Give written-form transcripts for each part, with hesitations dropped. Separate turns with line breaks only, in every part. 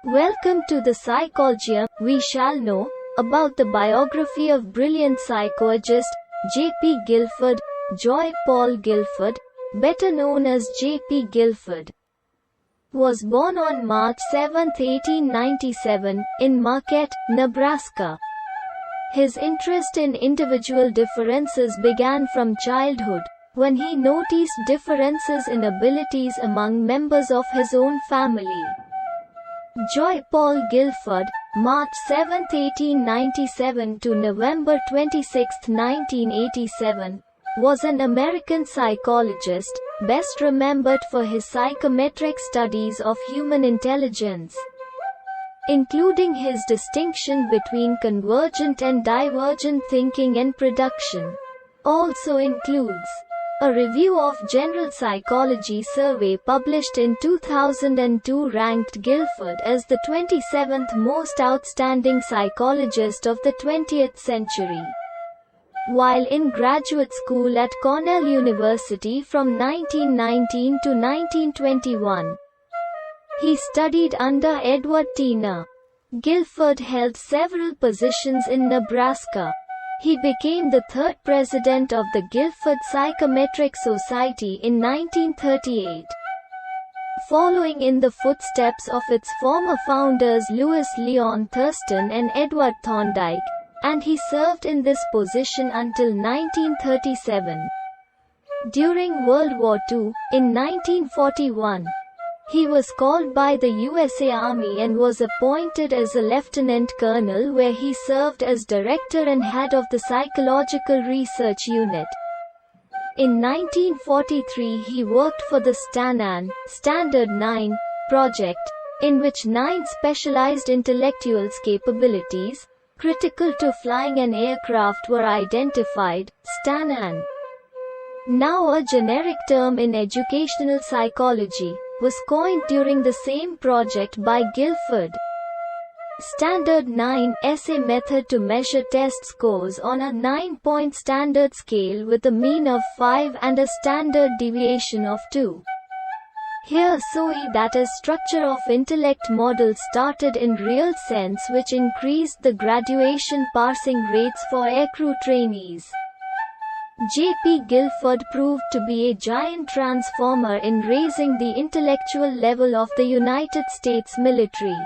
Welcome to the Psychology. We shall know about the biography of brilliant psychologist J.P. Guilford, Paul Guilford, better known as J.P. Guilford, was born on March 7, 1897, in Marquette, Nebraska. His interest in individual differences began from childhood, when he noticed differences in abilities among members of his own family. Paul Guilford, March 7, 1897 to November 26, 1987, was an American psychologist, best remembered for his psychometric studies of human intelligence, including his distinction between convergent and divergent thinking and production. Also includes a review of General Psychology survey published in 2002 ranked Guilford as the 27th most outstanding psychologist of the 20th century. While in graduate school at Cornell University from 1919 to 1921, he studied under Edward Titchener. Guilford held several positions in Nebraska. He became the third president of the Guilford Psychometric Society in 1938, following in the footsteps of its former founders Louis Leon Thurstone and Edward Thorndike, and he served in this position until 1937. During World War II, in 1941, he was called by the USA Army and was appointed as a lieutenant colonel, where he served as director and head of the Psychological Research Unit. In 1943 he worked for the Standard 9 project, in which 9 specialized intellectuals capabilities, critical to flying an aircraft, were identified. STAN-AN, now a generic term in educational psychology, was coined during the same project by Guilford. Standard 9 essay method to measure test scores on a 9-point standard scale with a mean of 5 and a standard deviation of 2. Here SOE, that is structure of intellect model, started in real sense, which increased the graduation passing rates for aircrew trainees. J.P. Guilford proved to be a giant transformer in raising the intellectual level of the United States military.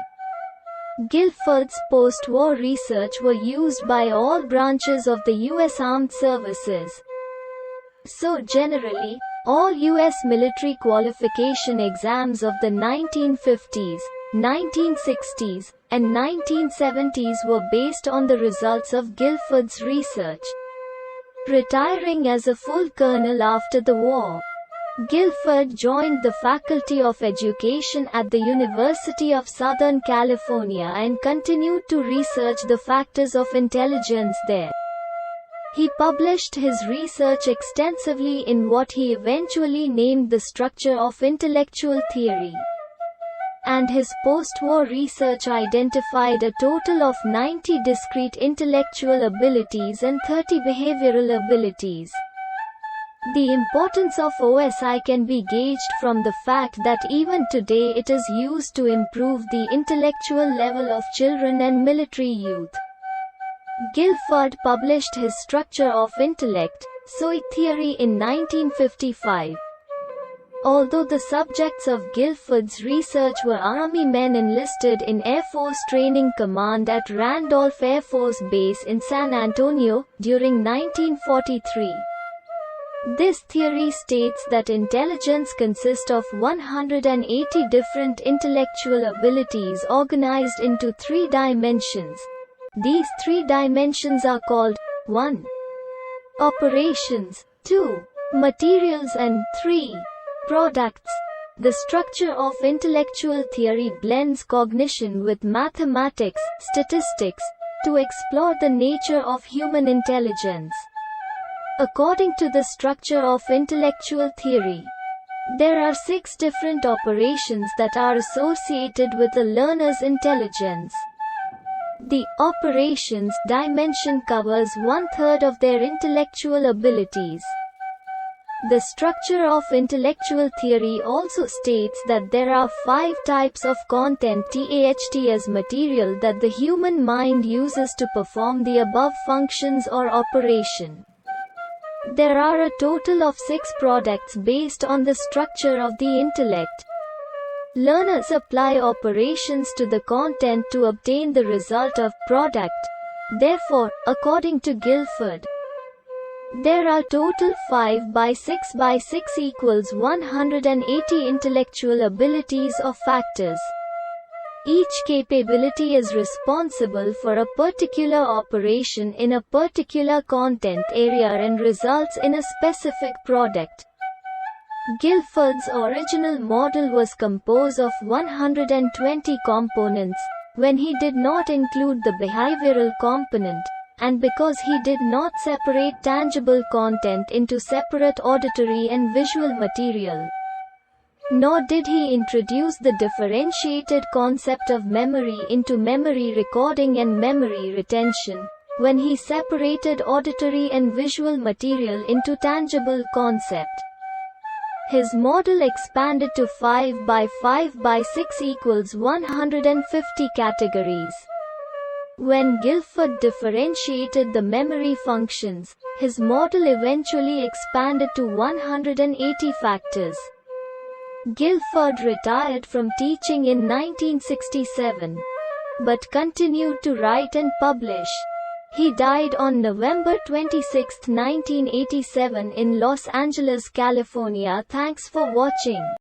Guilford's post-war research were used by all branches of the U.S. Armed Services. So generally, all U.S. military qualification exams of the 1950s, 1960s, and 1970s were based on the results of Guilford's research. Retiring as a full colonel after the war, Guilford joined the Faculty of Education at the University of Southern California and continued to research the factors of intelligence there. He published his research extensively in what he eventually named the Structure of Intellectual Theory, and his post-war research identified a total of 90 discrete intellectual abilities and 30 behavioral abilities. The importance of OSI can be gauged from the fact that even today it is used to improve the intellectual level of children and military youth. Guilford published his Structure of Intellect, SOE theory in 1955. Although the subjects of Guilford's research were Army men enlisted in Air Force Training Command at Randolph Air Force Base in San Antonio, during 1943. This theory states that intelligence consists of 180 different intellectual abilities organized into 3 dimensions. These 3 dimensions are called 1. Operations, 2. Materials, and 3. Products. The structure of intellectual theory blends cognition with mathematics, statistics, to explore the nature of human intelligence. According to the structure of intellectual theory, there are 6 different operations that are associated with a learner's intelligence. The operations dimension covers 1/3 of their intellectual abilities. The structure of intellectual theory also states that there are 5 types of content (TAHT) as material that the human mind uses to perform the above functions or operation. There are a total of 6 products based on the structure of the intellect. Learners apply operations to the content to obtain the result of product. Therefore, according to Guilford, there are total 5 by 6 by 6 equals 180 intellectual abilities or factors. Each capability is responsible for a particular operation in a particular content area and results in a specific product. Guilford's original model was composed of 120 components, when he did not include the behavioral component, and because he did not separate tangible content into separate auditory and visual material. Nor did he introduce the differentiated concept of memory into memory recording and memory retention, when he separated auditory and visual material into tangible concept. His model expanded to 5 by 5 by 6 equals 150 categories. When Guilford differentiated the memory functions, his model eventually expanded to 180 factors. Guilford retired from teaching in 1967, but continued to write and publish. He died on November 26, 1987 in Los Angeles, California. Thanks for watching.